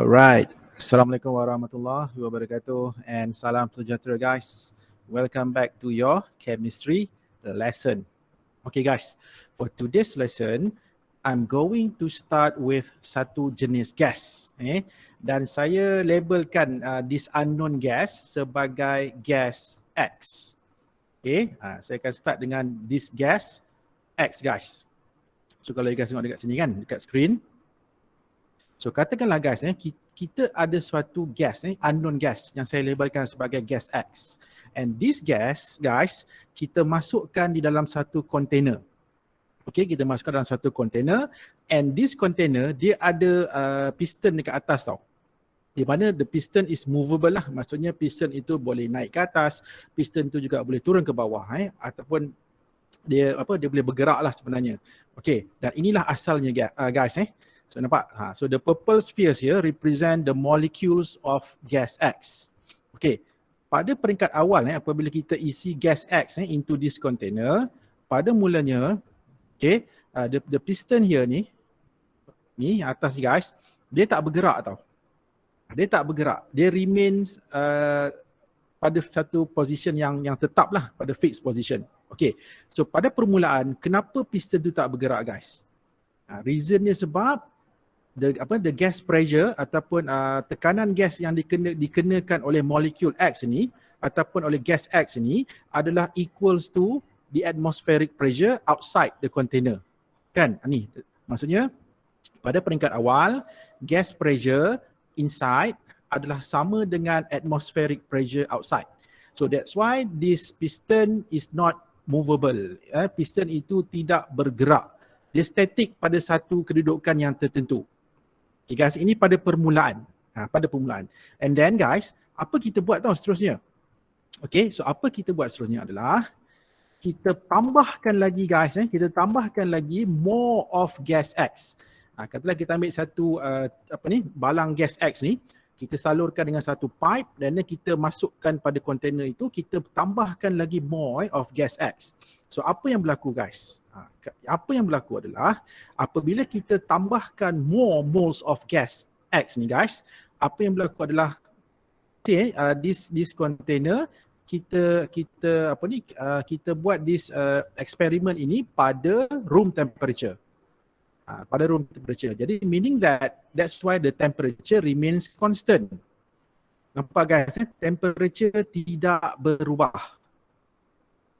Alright, Assalamualaikum warahmatullahi wabarakatuh and salam sejahtera guys. Welcome back to your chemistry lesson. Okay guys, for today's lesson, I'm going to start with satu jenis gas. Dan saya labelkan this unknown gas sebagai gas X. Okay, saya akan start dengan this gas X guys. So kalau you guys tengok dekat sini kan, dekat screen. So katakanlah guys, kita ada suatu gas, unknown gas yang saya labelkan sebagai gas X. And this gas guys, kita masukkan di dalam satu container. Okay, kita masukkan dalam satu container and this container dia ada piston dekat atas tau. Di mana the piston is movable lah, maksudnya piston itu boleh naik ke atas, piston itu juga boleh turun ke bawah ataupun dia boleh bergerak lah sebenarnya. Okay, dan inilah asalnya guys. So nampak? So the purple spheres here represent the molecules of gas X. Okay, pada peringkat awal apabila kita isi gas X into this container, pada mulanya, okay, the piston here ni atas guys, dia tak bergerak tau. Dia tak bergerak. Dia remains pada satu position yang tetap lah, pada fixed position. Okay, so pada permulaan, kenapa piston tu tak bergerak guys? Reasonnya sebab the gas pressure ataupun tekanan gas yang dikenakan oleh molekul X ni ataupun oleh gas X ni adalah equals to the atmospheric pressure outside the container. Kan? Ni maksudnya pada peringkat awal gas pressure inside adalah sama dengan atmospheric pressure outside. So that's why this piston is not movable. Piston itu tidak bergerak. Dia statik pada satu kedudukan yang tertentu. Okay guys, ini pada permulaan. Pada permulaan. And then guys, apa kita buat tahu seterusnya? Okay, so apa kita buat seterusnya adalah kita tambahkan lagi guys, kita tambahkan lagi more of gas X. Katakanlah kita ambil satu balang gas X ni, kita salurkan dengan satu pipe dan kita masukkan pada container itu, kita tambahkan lagi more of gas X. So apa yang berlaku guys? Apa yang berlaku adalah apabila kita tambahkan more moles of gas X ni guys, apa yang berlaku adalah this container kita buat this eksperimen ini pada room temperature. Pada room temperature. Jadi meaning that's why the temperature remains constant. Nampak guys, temperature tidak berubah.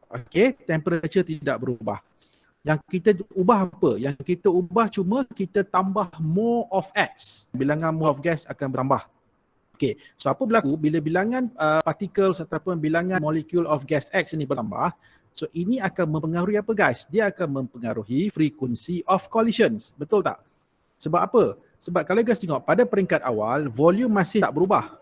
Okay, temperature tidak berubah. Yang kita ubah apa? Yang kita ubah cuma kita tambah more of X. Bilangan more of gas akan bertambah. Okay, so apa berlaku bila bilangan particles ataupun bilangan molecule of gas X ini bertambah? So ini akan mempengaruhi apa guys? Dia akan mempengaruhi frequency of collisions. Betul tak? Sebab apa? Sebab kalau guys tengok pada peringkat awal, volume masih tak berubah.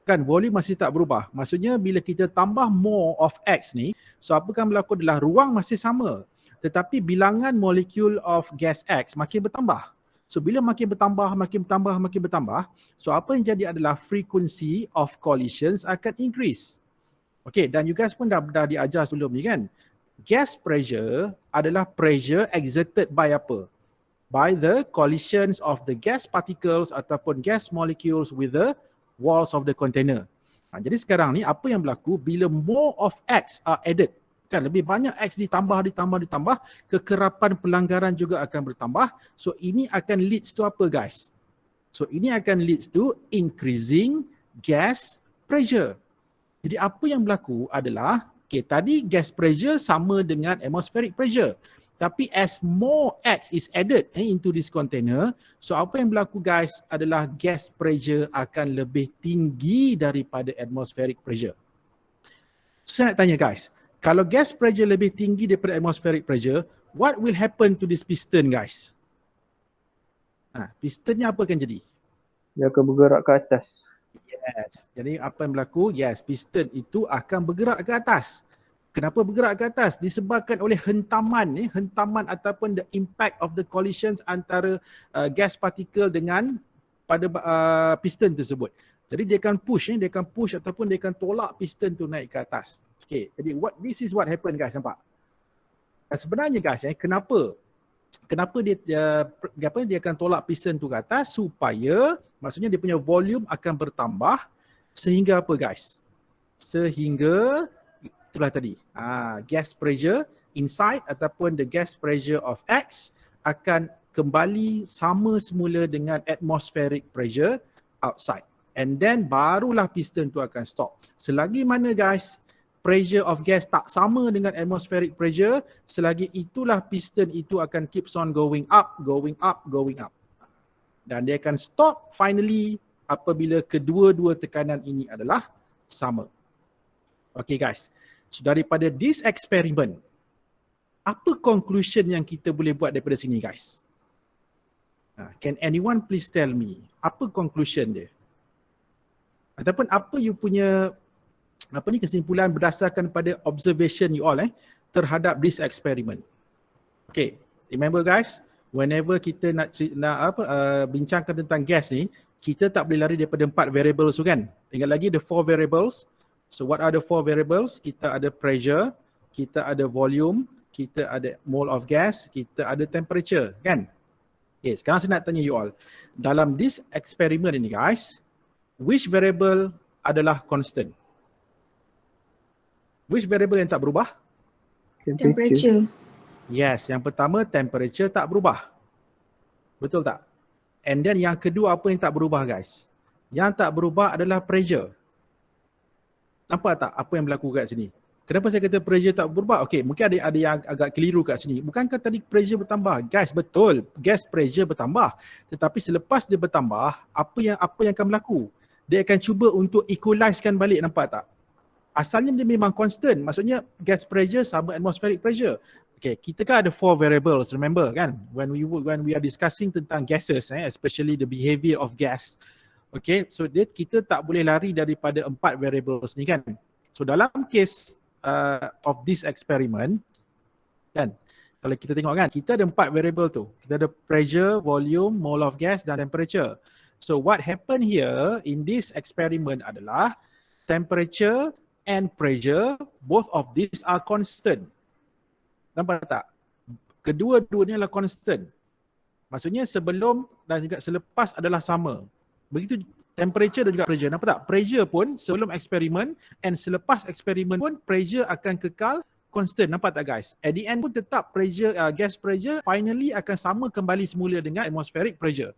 Kan, volume masih tak berubah. Maksudnya bila kita tambah more of X ni, so apa yang berlaku adalah ruang masih sama. Tetapi bilangan molecule of gas X makin bertambah. So bila makin bertambah, so apa yang jadi adalah frequency of collisions akan increase. Okay, dan you guys pun dah diajar sebelum ni kan. Gas pressure adalah pressure exerted by apa? By the collisions of the gas particles ataupun gas molecules with the walls of the container. Jadi sekarang ni apa yang berlaku bila more of X are added, kan, lebih banyak X ditambah, kekerapan pelanggaran juga akan bertambah. So ini akan leads to apa guys? So ini akan leads to increasing gas pressure. Jadi apa yang berlaku adalah, okay, tadi gas pressure sama dengan atmospheric pressure. Tapi as more X is added into this container, so apa yang berlaku guys adalah gas pressure akan lebih tinggi daripada atmospheric pressure. So saya nak tanya guys, kalau gas pressure lebih tinggi daripada atmospheric pressure, what will happen to this piston guys? Pistonnya apa akan jadi? Dia akan bergerak ke atas. Yes. Jadi apa yang berlaku? Yes, piston itu akan bergerak ke atas. Kenapa bergerak ke atas? Disebabkan oleh hentaman ataupun the impact of the collisions antara gas particle dengan pada piston tersebut. Jadi dia akan push ataupun dia akan tolak piston tu naik ke atas. Okay, jadi this is what happen guys, nampak? Sebenarnya guys, kenapa dia akan tolak piston tu ke atas supaya Maksudnya dia punya volume akan bertambah sehingga apa guys? Sehingga itulah tadi. Gas pressure inside ataupun the gas pressure of X akan kembali sama semula dengan atmospheric pressure outside. And then barulah piston tu akan stop. Selagi mana guys pressure of gas tak sama dengan atmospheric pressure, selagi itulah piston itu akan keeps on going up, going up, going up. Dan dia akan stop finally apabila kedua-dua tekanan ini adalah sama. Okay guys, so daripada this experiment, apa conclusion yang kita boleh buat daripada sini guys? Can anyone please tell me, apa conclusion dia? Ataupun apa you punya kesimpulan berdasarkan pada observation you all terhadap this experiment. Okay, remember guys, whenever kita nak bincangkan tentang gas ni, kita tak boleh lari daripada 4 variables tu kan. Ingat lagi the 4 variables. So what are the 4 variables? Kita ada pressure, kita ada volume, kita ada mole of gas, kita ada temperature kan. Okay, sekarang saya nak tanya you all, dalam this experiment ini guys, which variable adalah constant? Which variable yang tak berubah? Temperature. Yes, yang pertama temperature tak berubah. Betul tak? And then yang kedua apa yang tak berubah guys? Yang tak berubah adalah pressure. Nampak tak apa yang berlaku kat sini? Kenapa saya kata pressure tak berubah? Okay, mungkin ada yang agak keliru kat sini. Bukankah tadi pressure bertambah? Guys, betul. Gas pressure bertambah. Tetapi selepas dia bertambah, apa yang akan berlaku? Dia akan cuba untuk equalizekan balik, nampak tak? Asalnya dia memang constant. Maksudnya gas pressure sama atmospheric pressure. Okay, kita kan ada 4 variables, remember kan? When we are discussing tentang gases, especially the behavior of gas. Okay, so kita tak boleh lari daripada 4 variables ni kan? So dalam case of this experiment, kan? Kalau kita tengok kan, kita ada 4 variable tu. Kita ada pressure, volume, mole of gas dan temperature. So what happened here in this experiment adalah temperature and pressure, both of these are constant. Nampak tak? Kedua-duanya adalah constant. Maksudnya sebelum dan juga selepas adalah sama. Begitu temperature dan juga pressure. Nampak tak? Pressure pun sebelum eksperimen and selepas eksperimen pun pressure akan kekal constant. Nampak tak guys? At the end pun tetap pressure, gas pressure finally akan sama kembali semula dengan atmospheric pressure.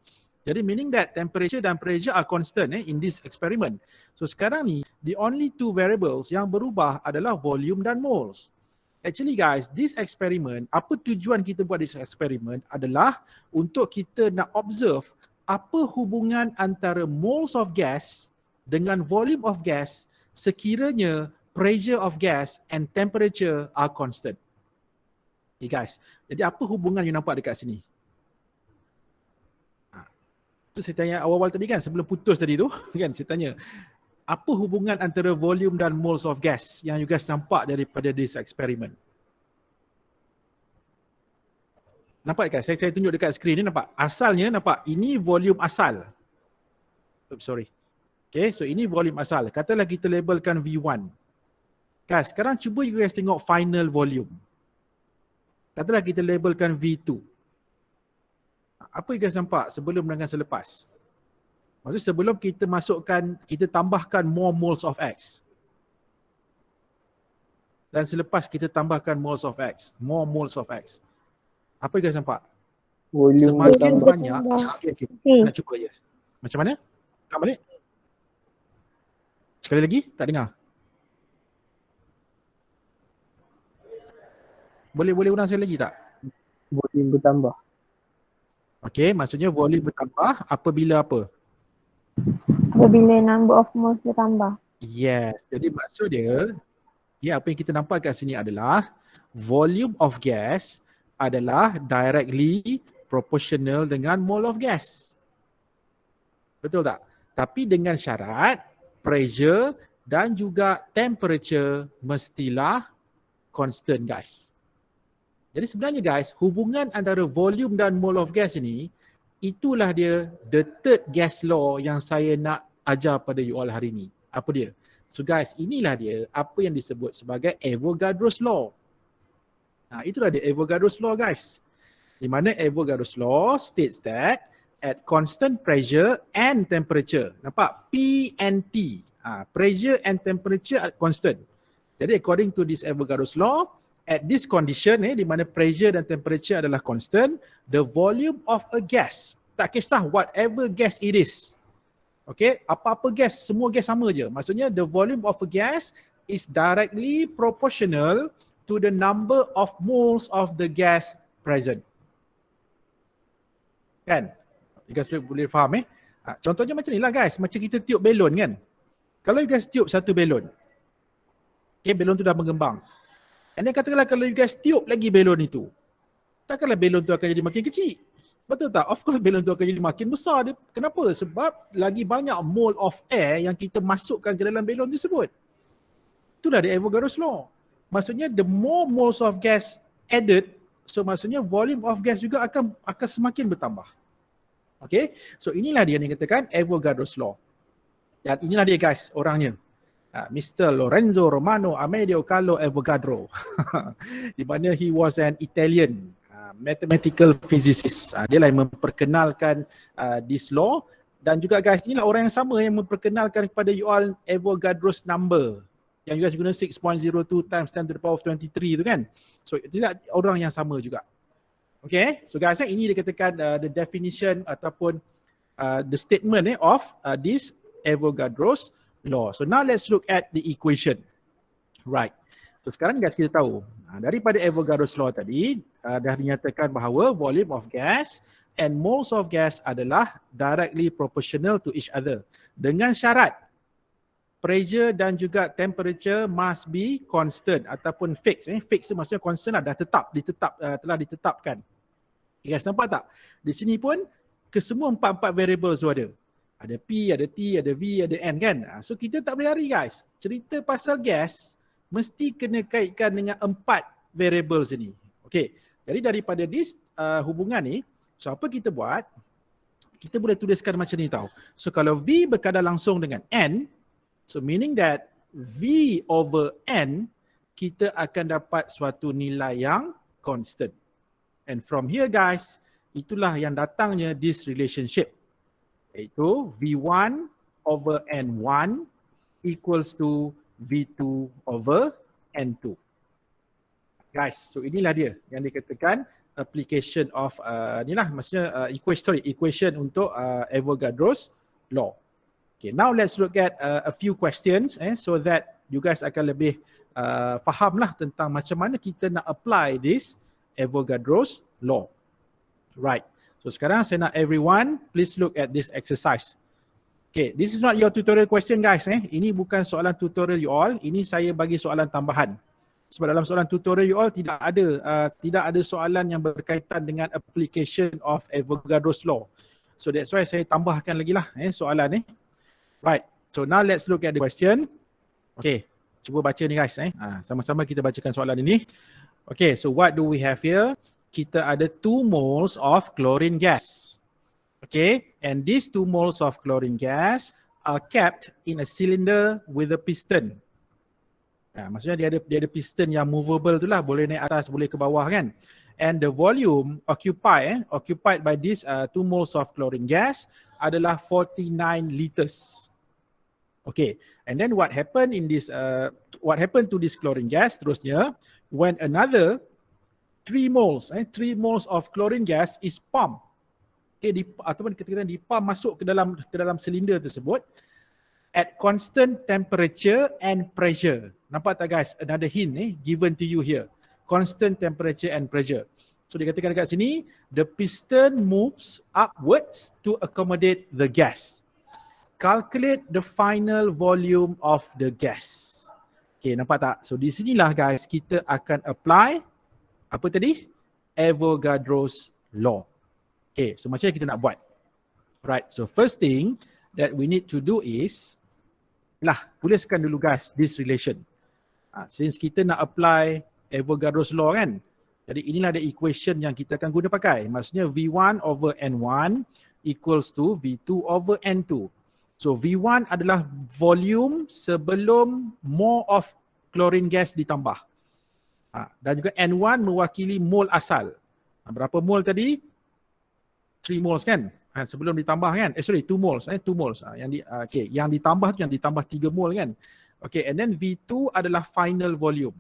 Jadi meaning that temperature dan pressure are constant in this experiment. So sekarang ni, the only 2 variables yang berubah adalah volume dan moles. Actually guys, this experiment, apa tujuan kita buat this experiment adalah untuk kita nak observe apa hubungan antara moles of gas dengan volume of gas sekiranya pressure of gas and temperature are constant. Okay guys, jadi apa hubungan yang nampak dekat sini? Tu saya tanya awal-awal tadi kan, sebelum putus tadi tu kan, saya tanya apa hubungan antara volume dan moles of gas yang you guys nampak daripada this experiment? Nampak kan? Saya tunjuk dekat skrin ni, nampak? Asalnya nampak, ini volume asal. Oops, sorry. Okay, so ini volume asal. Katalah kita labelkan V1. Guys, sekarang cuba you guys tengok final volume. Katalah kita labelkan V2. Apa you guys nampak sebelum dengan selepas? Maksudnya sebelum kita masukkan, kita tambahkan more moles of X. Dan selepas kita tambahkan moles of X, more moles of X. Apa you guys nampak? Volume Semakin bertambah. banyak, okay. Nak cuba je. Macam mana? Tak balik? Sekali lagi, tak dengar. Boleh ulang sekali lagi tak? Volume bertambah. Okey, maksudnya volume bertambah apabila apa? Apabila number of moles bertambah. Yes, jadi maksud dia, apa yang kita nampak kat sini adalah volume of gas adalah directly proportional dengan mole of gas. Betul tak? Tapi dengan syarat pressure dan juga temperature mestilah constant guys. Jadi sebenarnya guys, hubungan antara volume dan mole of gas ini, itulah dia the third gas law yang saya nak ajar pada you all hari ini. Apa dia? So guys, inilah dia apa yang disebut sebagai Avogadro's law. Nah, itulah dia Avogadro's law guys. Di mana Avogadro's law states that at constant pressure and temperature. Nampak? P and T. Pressure and temperature at constant. Jadi according to this Avogadro's law, at this condition di mana pressure dan temperature adalah constant, the volume of a gas, tak kisah whatever gas it is. Okay, apa-apa gas, semua gas sama je. Maksudnya the volume of a gas is directly proportional to the number of moles of the gas present. Kan? You guys boleh faham contohnya macam ni lah guys, macam kita tiup belon kan. Kalau you guys tiup satu belon, okay, belon tu dah mengembang. And then katakanlah kalau you guys tiup lagi belon itu, takkanlah belon tu akan jadi makin kecil. Betul tak? Of course belon tu akan jadi makin besar. Kenapa? Sebab lagi banyak mole of air yang kita masukkan ke dalam belon tersebut. Itulah the Avogadro's law. Maksudnya the more moles of gas added, so maksudnya volume of gas juga akan semakin bertambah. Okay? So inilah dia yang dikatakan Avogadro's law. Dan inilah dia guys orangnya. Mr. Lorenzo Romano Amedeo Carlo Avogadro. Di mana he was an Italian mathematical physicist. Dia lah yang memperkenalkan this law. Dan juga guys, inilah orang yang sama yang memperkenalkan kepada you all Avogadro's number. Yang you guys guna 6.02 times 10 to the power of 23 tu kan. So itulah orang yang sama juga. Okay, so guys, ini dikatakan the definition ataupun the statement of this Avogadro's law. So now let's look at the equation. Right. So sekarang guys kita tahu daripada Avogadro's law tadi dah dinyatakan bahawa volume of gas and moles of gas adalah directly proportional to each other. Dengan syarat pressure dan juga temperature must be constant ataupun fixed. Fixed tu maksudnya constant lah, telah ditetapkan. Okay, guys, nampak tak? Di sini pun kesemua empat variables tu ada. Ada P, ada T, ada V, ada N kan? So kita tak boleh lari guys. Cerita pasal gas mesti kena kaitkan dengan 4 variables ini. Okay, jadi daripada this hubungan ni, so apa kita buat? Kita boleh tuliskan macam ni tau. So kalau V berkadar langsung dengan N, so meaning that V over N, kita akan dapat suatu nilai yang constant. And from here guys, itulah yang datangnya this relationship. Iaitu V1 over N1 equals to V2 over N2. Guys, so inilah dia yang dikatakan application of inilah maksudnya equation untuk Avogadro's law. Okay, now let's look at a few questions so that you guys akan lebih fahamlah tentang macam mana kita nak apply this Avogadro's law. Right. So sekarang saya nak everyone please look at this exercise. Okay, this is not your tutorial question guys. Ini bukan soalan tutorial you all. Ini saya bagi soalan tambahan. Sebab dalam soalan tutorial you all tidak ada soalan yang berkaitan dengan application of Avogadro's law. So that's why saya tambahkan lagi lah soalan ni. Right. So now let's look at the question. Okay, cuba baca ni guys. Sama-sama kita bacakan soalan ini. Okay, so what do we have here? Kita ada 2 moles of chlorine gas. Okay, and these 2 moles of chlorine gas are kept in a cylinder with a piston. Maksudnya dia ada piston yang movable tu lah, boleh naik atas, boleh ke bawah kan. And the volume occupied by these 2 moles of chlorine gas adalah 49 liters. Okay, and then what happened to this chlorine gas terusnya when another 3 moles of chlorine gas is pumped. Okay, ataupun kita dipump masuk ke dalam silinder tersebut at constant temperature and pressure. Nampak tak guys? Another hint given to you here. Constant temperature and pressure. So dikatakan dekat sini, the piston moves upwards to accommodate the gas. Calculate the final volume of the gas. Okay, nampak tak? So di sinilah guys kita akan apply apa tadi? Avogadro's law. Okay, so macam mana kita nak buat? Right, so first thing that we need to do is tuliskan dulu guys this relation. Since kita nak apply Avogadro's law kan, jadi inilah the equation yang kita akan guna pakai. Maksudnya V1 over N1 equals to V2 over N2. So V1 adalah volume sebelum mole of chlorine gas ditambah. Dan juga N1 mewakili mole asal. Berapa mole tadi? 3 moles kan? Sebelum ditambah kan, 2 moles, 2 moles. Okay, yang ditambah tu yang ditambah 3 mol kan. Okay, and then V2 adalah final volume.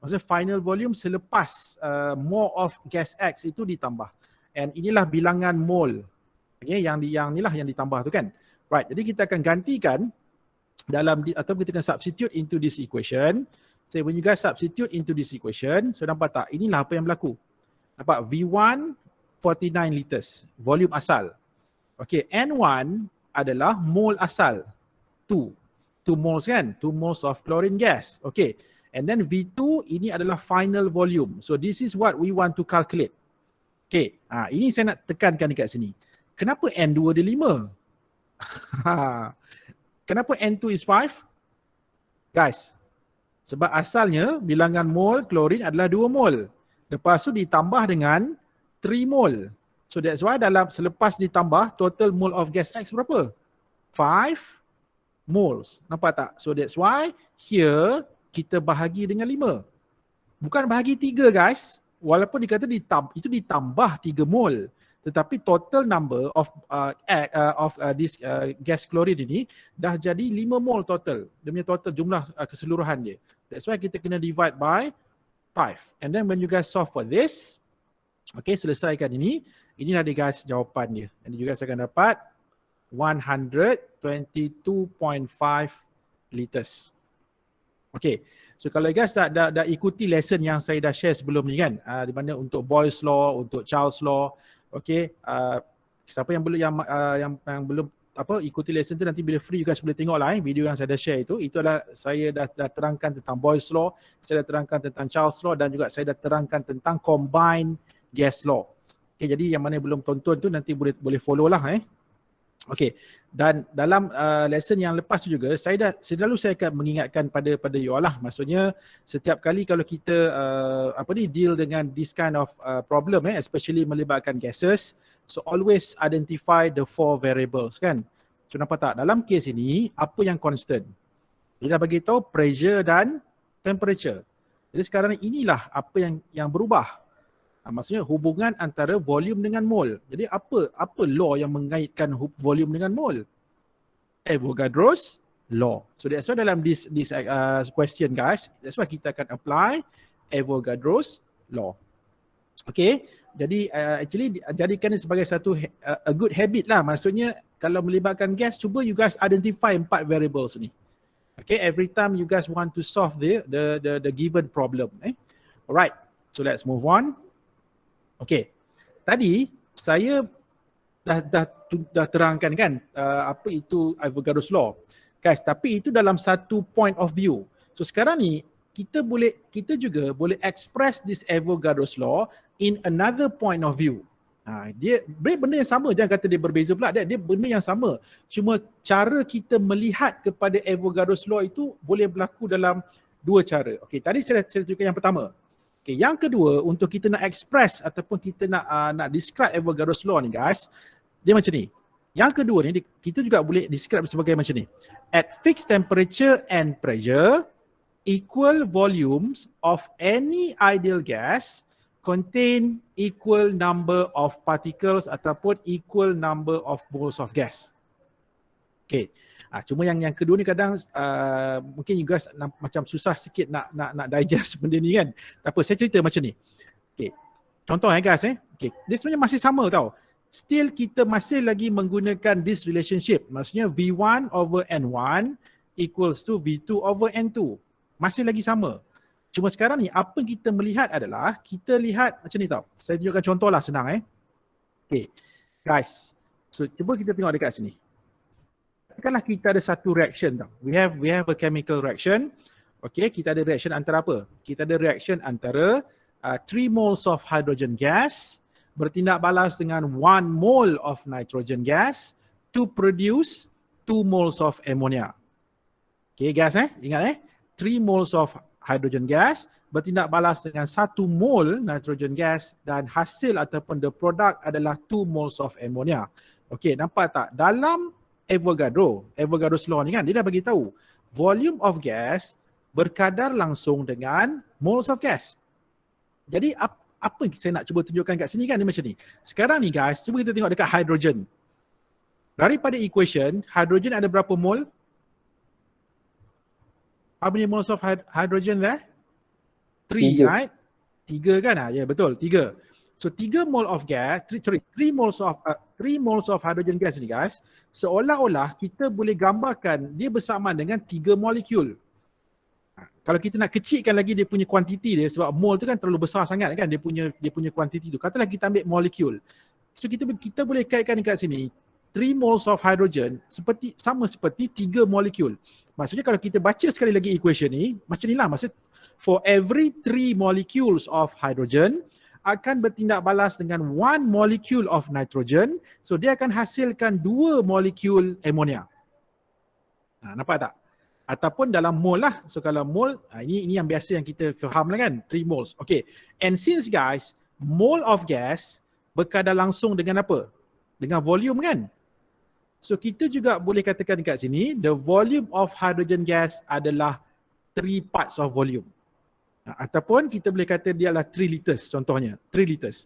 Maksudnya final volume selepas mole of gas X itu ditambah. And inilah bilangan mol. Okay, yang inilah yang ditambah tu kan. Right, jadi kita akan gantikan atau kita akan substitute into this equation. So when you guys substitute into this equation, so nampak tak? Inilah apa yang berlaku. Nampak V1 49 liters, volume asal. Okay, N1 adalah mole asal. 2 moles kan? 2 moles of chlorine gas. Okay, and then V2 ini adalah final volume. So this is what we want to calculate. Okay, ini saya nak tekankan dekat sini. Kenapa N2 dia 5? Kenapa N2 is 5? Guys, sebab asalnya bilangan mol klorin adalah 2 mol. Lepas tu ditambah dengan 3 mol. So that's why selepas ditambah total mole of gas X berapa? 5 moles. Nampak tak? So that's why here kita bahagi dengan 5. Bukan bahagi 3 guys. Walaupun dikata itu ditambah 3 mol. Tetapi total number of this gas chlorine ini dah jadi 5 mol total. Dia punya total jumlah keseluruhan dia. That's why kita kena divide by 5. And then when you guys solve for this, okay, selesaikan ini. Inilah dia guys jawapan dia. And you guys akan dapat 122.5 liters. Okay, so kalau guys dah ikuti lesson yang saya dah share sebelum ni kan, di mana untuk Boyle's law, untuk Charles law, okay, siapa yang belum yang belum ikuti lesson tu, nanti bila free you guys boleh tengok lah video yang saya dah share itu adalah saya dah terangkan tentang Boyle's law, saya dah terangkan tentang Charles law dan juga saya dah terangkan tentang combined gas law. Okay, jadi yang mana belum tonton tu nanti boleh follow lah Okay, dan dalam lesson yang lepas tu juga saya akan mengingatkan pada you all lah. Maksudnya setiap kali kalau kita deal dengan this kind of problem especially melibatkan gases, so always identify the 4 variables kan. So nampak tak, dalam case ini apa yang constant? Dia dah bagi tahu pressure dan temperature. Jadi sekarang inilah apa yang berubah. Maksudnya hubungan antara volume dengan mol. Jadi apa law yang mengaitkan volume dengan mol? Avogadro's law. So that's why dalam this question guys, that's why kita akan apply Avogadro's law. Okay, jadi actually jadikan ini sebagai satu a good habit lah. Maksudnya kalau melibatkan gas, cuba you guys identify 4 variables ni. Okay, every time you guys want to solve the given problem. Alright, so let's move on. Okay, tadi saya dah terangkan kan apa itu Avogadro's law. Guys, tapi itu dalam satu point of view. So sekarang ni kita juga boleh express this Avogadro's law in another point of view. Dia benda yang sama, jangan kata dia berbeza pula. Dia benda yang sama. Cuma cara kita melihat kepada Avogadro's law itu boleh berlaku dalam 2 cara. Okay, tadi saya tunjukkan yang pertama. Okay, yang kedua, untuk kita nak express ataupun kita nak describe Avogadro's law ni guys, dia macam ni. Yang kedua ni kita juga boleh describe sebagai macam ni. At fixed temperature and pressure, equal volumes of any ideal gas contain equal number of particles ataupun equal number of moles of gas. Okay. Cuma yang kedua ni kadang mungkin you guys macam susah sikit nak digest benda ni kan. Tak apa, saya cerita macam ni. Okay. Contoh guys Okay. Dia sebenarnya masih sama tau. Still kita masih lagi menggunakan this relationship. Maksudnya V1 over N1 equals to V2 over N2. Masih lagi sama. Cuma sekarang ni apa kita melihat adalah kita lihat macam ni tau. Saya tunjukkan contoh lah, senang Okay. Guys. So cuba kita tengok dekat sini. Katakanlah kita ada satu reaction tau. We have a chemical reaction. Okay, kita ada reaction antara apa? Kita ada reaction antara 3 moles of hydrogen gas bertindak balas dengan 1 mole of nitrogen gas to produce 2 moles of ammonia. Okay guys ingat 3 moles of hydrogen gas bertindak balas dengan 1 mole nitrogen gas dan hasil ataupun the product adalah 2 moles of ammonia. Okay, nampak tak? Dalam Avogadro's law ni kan, dia dah bagi tahu volume of gas berkadar langsung dengan moles of gas. Jadi apa saya nak cuba tunjukkan kat sini kan, dia macam ni. Sekarang ni guys, cuba kita tengok dekat hydrogen. Daripada equation, hydrogen ada berapa mol? How many moles of hydrogen there? 3, 3. right? 3 kan? Ya, betul, 3. So 3 mole of gas, 3 moles of hydrogen gas ni guys, seolah-olah kita boleh gambarkan dia bersamaan dengan 3 molekul. Kalau kita nak kecilkan lagi dia punya kuantiti dia, sebab mol tu kan terlalu besar sangat kan dia punya kuantiti tu. Katalah kita ambil molekul. So kita boleh kaitkan dekat sini 3 moles of hydrogen sama seperti 3 molekul. Maksudnya kalau kita baca sekali lagi equation ni, macam inilah maksud for every 3 molecules of hydrogen akan bertindak balas dengan 1 molecule of nitrogen. So dia akan hasilkan 2 molekul ammonia. Nampak tak? Ataupun dalam mol lah. So kalau mol, ini yang biasa yang kita faham lah kan, 3 moles. Okay. And since guys, mole of gas berkadar langsung dengan apa? Dengan volume kan? So kita juga boleh katakan dekat sini, the volume of hydrogen gas adalah 3 parts of volume. Ataupun kita boleh kata dia adalah 3 liters contohnya, 3 liters.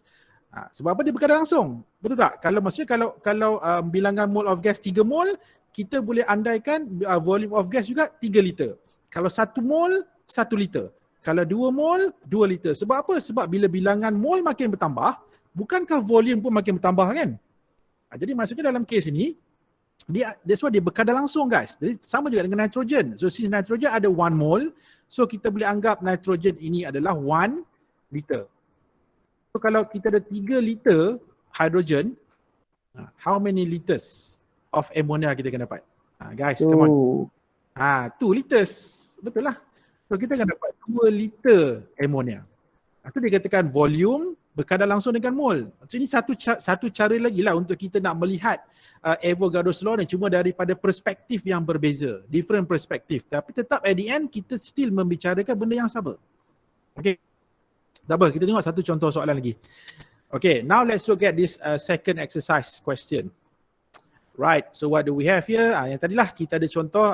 Sebab apa dia berkadar langsung? Betul tak? Kalau maksudnya kalau bilangan mole of gas 3 mol, kita boleh andaikan volume of gas juga 3 liter. Kalau 1 mol, 1 liter. Kalau 2 mol, 2 liter. Sebab apa? Sebab bila bilangan mol makin bertambah, bukankah volume pun makin bertambah kan? Jadi maksudnya dalam kes ini, that's why dia berkadar langsung guys. Jadi sama juga dengan nitrogen. So since nitrogen ada 1 mol, so kita boleh anggap nitrogen ini adalah 1 liter. So kalau kita ada 3 liter hydrogen, how many liters of ammonia kita akan dapat? Guys, come on. 2 liters. Betul lah. So kita akan dapat 2 liter ammonia. Itu dia katakan volume berkadar langsung dengan mol. So ini satu cara lagi lah untuk kita nak melihat Avogadro's law ni, cuma daripada perspektif yang berbeza, different perspektif. Tapi tetap at the end kita still membicarakan benda yang sama. Okay. Tak apa, kita tengok satu contoh soalan lagi. Okay, now let's look at this second exercise question. Right, so what do we have here? Yang tadilah kita ada contoh,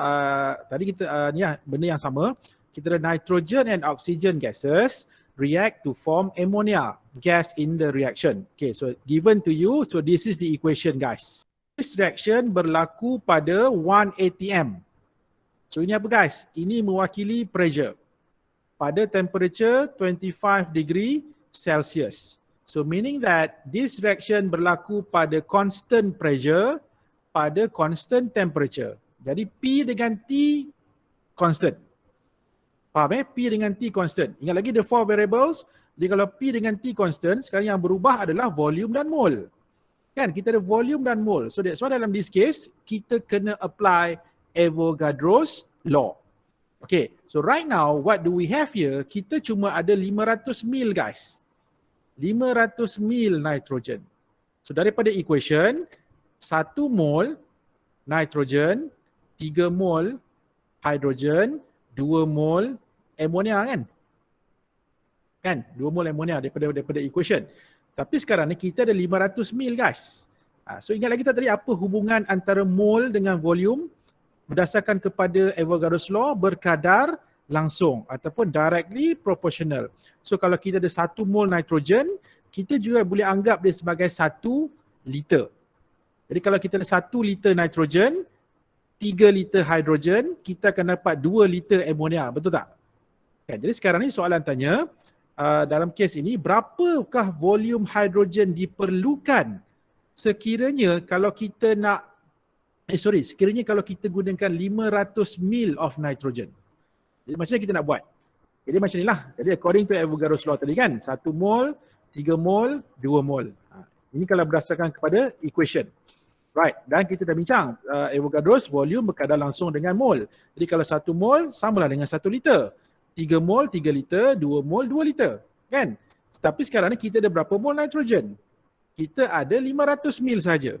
tadi kita ni benda yang sama. Kita ada nitrogen and oxygen gases react to form ammonia gas in the reaction. Okay, so given to you, so this is the equation guys. This reaction berlaku pada 1 atm. So ini apa guys? Ini mewakili pressure pada temperature 25 degree Celsius. So meaning that this reaction berlaku pada constant pressure pada constant temperature. Jadi P dengan T constant. Faham P dengan T constant. Ingat lagi the 4 variables. Jadi kalau P dengan T constant, sekarang yang berubah adalah volume dan mole. Kan kita ada volume dan mole. So that's why dalam this case, kita kena apply Avogadro's law. Okay, so right now what do we have here? Kita cuma ada 500 mil guys. 500 mil nitrogen. So daripada equation, 1 mol nitrogen, 3 mol hydrogen, 2 mol ammonia kan? Kan? 2 mol ammonia daripada equation. Tapi sekarang ni kita ada 500 mil guys. So ingat lagi tadi apa hubungan antara mol dengan volume? Berdasarkan kepada Avogadro's law berkadar langsung ataupun directly proportional. So kalau kita ada 1 mol nitrogen, kita juga boleh anggap dia sebagai 1 liter. Jadi kalau kita ada 1 liter nitrogen, 3 liter hydrogen, kita akan dapat 2 liter ammonia. Betul tak? Kan? Jadi sekarang ni soalan tanya, dalam kes ini berapakah volume hydrogen diperlukan sekiranya kalau kita nak sekiranya kalau kita gunakan 500 mil of nitrogen. Jadi macam mana kita nak buat? Jadi macam inilah. Jadi according to Avogadro's law tadi kan, 1 mol, 3 mol, 2 mol. Ini kalau berdasarkan kepada equation. Right, dan kita dah bincang Avogadro's volume berkadar langsung dengan mol. Jadi kalau 1 mol samalah dengan 1 liter. 3 mol, 3 liter, 2 mol, 2 liter. Kan? Tapi sekarang ni kita ada berapa mol nitrogen? Kita ada 500 mil saja.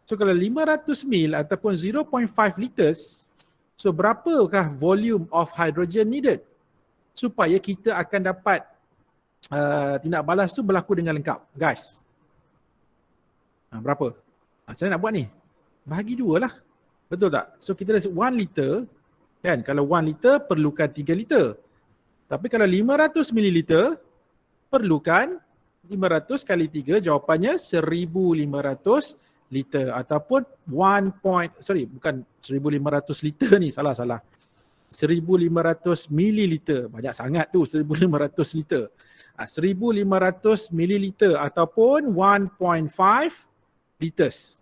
So kalau 500 mil ataupun 0.5 liters, so berapakah volume of hydrogen needed? Supaya kita akan dapat tindak balas tu berlaku dengan lengkap. Guys, berapa? Macam mana nak buat ni? Bahagi 2 lah. Betul tak? So kita ada 1 liter, kan? Kalau 1 liter perlukan 3 liter. Tapi kalau 500 mililiter perlukan 500 kali 3, jawapannya 1500 liter ataupun 1.500 liter ni, salah. 1,500 mililiter. Banyak sangat tu 1,500 liter. 1,500 mililiter ataupun 1.5 liters.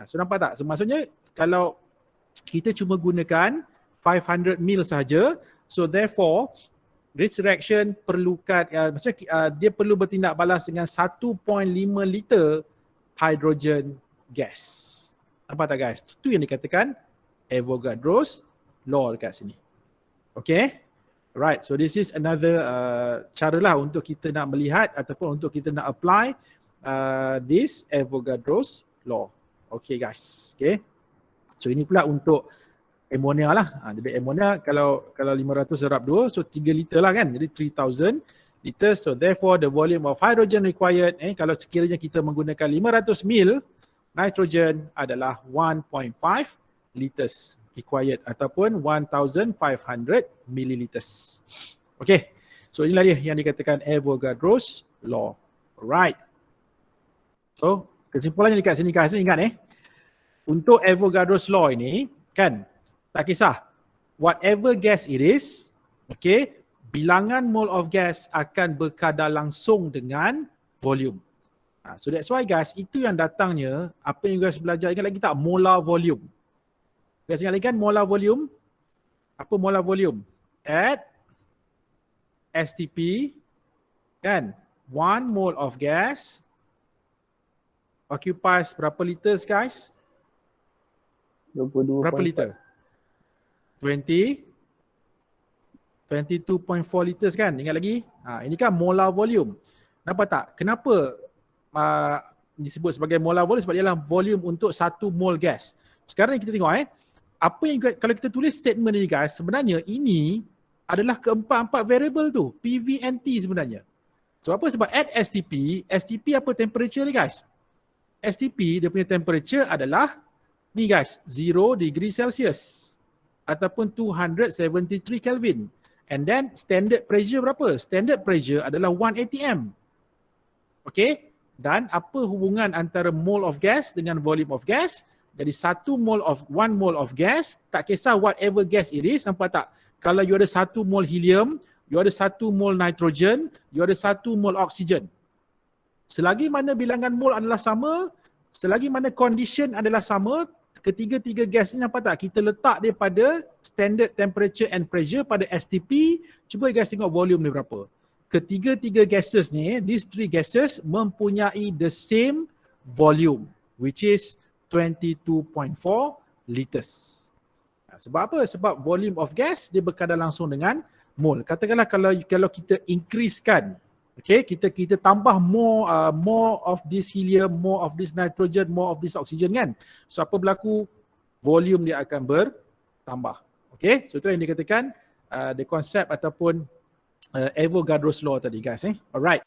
So nampak tak? So maksudnya kalau kita cuma gunakan 500 mil saja, so therefore resurrection perlukan maksudnya dia perlu bertindak balas dengan 1.5 liter hydrogen gas. Nampak tak guys? Itu yang dikatakan Avogadro's law dekat sini. Okay? Right, so this is another cara lah untuk kita nak melihat ataupun untuk kita nak apply this Avogadro's law. Okay guys, okay. So ini pula untuk ammonia lah. Jadi ammonia kalau 500 darab 2, so 3 liter lah kan. Jadi 3,000 liters. So therefore the volume of hydrogen required, kalau sekiranya kita menggunakan 500 mil nitrogen adalah 1.5 liters required ataupun 1,500 milliliters. Okay. So inilah dia yang dikatakan Avogadro's law. Alright. So kesimpulannya dekat sini guys, ingat untuk Avogadro's law ini kan, tak kisah whatever gas it is, okay, bilangan mole of gas akan berkadar langsung dengan volume. So that's why guys, itu yang datangnya apa yang guys belajar, ingat lagi tak molar volume? Guys ingat lagi kan molar volume? Apa molar volume? At STP kan, 1 mole of gas occupies berapa liters guys? 22. Berapa liter? 22.4 liters kan? Ingat lagi? Ini kan molar volume. Nampak tak? Kenapa disebut sebagai molar volume? Sebab dia adalah volume untuk 1 mole gas. Sekarang kita tengok apa yang kalau kita tulis statement ni guys, sebenarnya ini adalah keempat-empat variable tu, PV and T sebenarnya. Sebab apa? Sebab at STP apa temperature ni guys? STP dia punya temperature adalah ni guys, 0 degree Celsius ataupun 273 Kelvin. And then standard pressure berapa? Standard pressure adalah 1 atm. Okay? Dan apa hubungan antara mole of gas dengan volume of gas? Jadi 1 mole of gas, tak kisah whatever gas it is, nampak tak? Kalau you ada 1 mole helium, you ada 1 mole nitrogen, you ada 1 mole oksigen. Selagi mana bilangan mole adalah sama, selagi mana condition adalah sama, ketiga-tiga gas ni nampak tak? Kita letak dia pada standard temperature and pressure pada STP. Cuba guys tengok volume ni berapa. Ketiga-tiga gases ni, these three gases mempunyai the same volume, which is 22.4 liters. Sebab apa? Sebab volume of gas dia berkadar langsung dengan mole. Katakanlah kalau kita increasekan, okay, kita tambah more of this helium, more of this nitrogen, more of this oxygen kan. So apa berlaku? Volume dia akan bertambah. Okay, so itu yang dikatakan the concept ataupun Avogadro's law tadi guys. Alright.